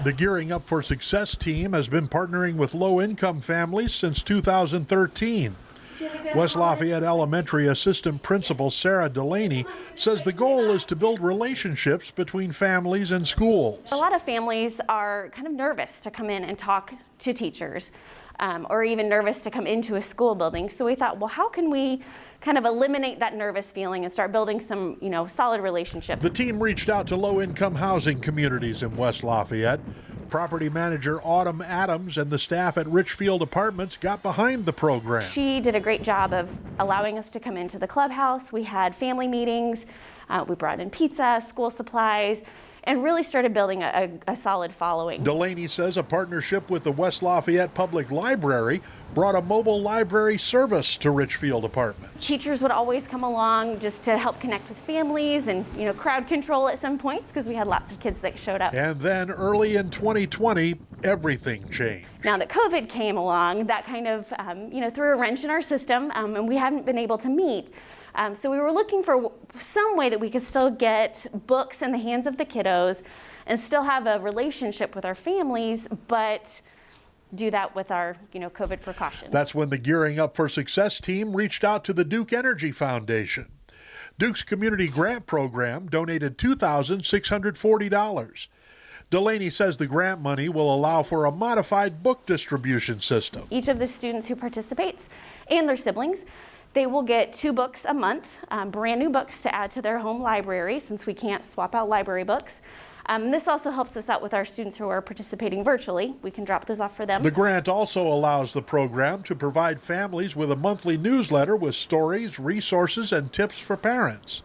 The Gearing Up for Success team has been partnering with low-income families since 2013. West Lafayette Elementary Assistant Principal SARA DELANEY says the goal is to build relationships between families and schools. A lot of families are kind of nervous to come in and talk to teachers, or even nervous to come into a school building. So we thought, well, how can we kind of eliminate that nervous feeling and start building some, solid relationships? The team reached out to low-income housing communities in West Lafayette. Property manager Autumn Adams and the staff at Richfield Apartments got behind the program. She did a great job of allowing us to come into the clubhouse. We had family meetings, we brought in pizza, school supplies, and really started building a solid following. Delaney says a partnership with the West Lafayette Public Library brought a mobile library service to Richfield Apartments. Teachers would always come along just to help connect with families and, crowd control at some points because we had lots of kids that showed up. And then early in 2020, everything changed. Now that COVID came along, that kind of, threw a wrench in our system, and we haven't been able to meet. So we were looking for some way that we could still get books in the hands of the kiddos and still have a relationship with our families, but do that with our, COVID precautions. That's when the Gearing Up for Success team reached out to the Duke Energy Foundation. Duke's Community Grant Program donated $2,640. Delaney says the grant money will allow for a modified book distribution system. Each of the students who participates and their siblings, they will get 2 books a month, brand new books to add to their home library since we can't swap out library books. This also helps us out with our students who are participating virtually. We can drop those off for them. The grant also allows the program to provide families with a monthly newsletter with stories, resources, and tips for parents.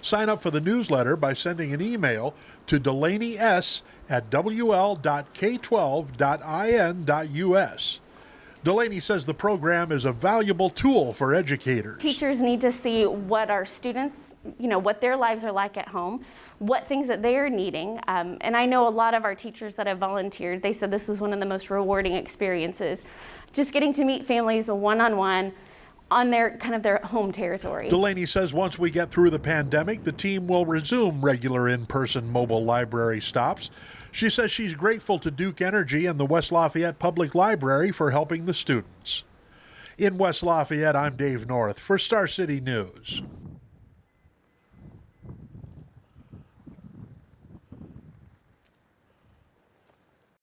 Sign up for the newsletter by sending an email to delaneys@wl.k12.in.us. Delaney says the program is a valuable tool for educators. Teachers need to see what our students, what their lives are like at home, what things that they're needing. And I know a lot of our teachers that have volunteered, they said this was one of the most rewarding experiences. Just getting to meet families one-on-one on their home territory. Delaney says once we get through the pandemic, the team will resume regular in-person mobile library stops. She says she's grateful to Duke Energy and the West Lafayette Public Library for helping the students. In West Lafayette, I'm Dave North for Star City News.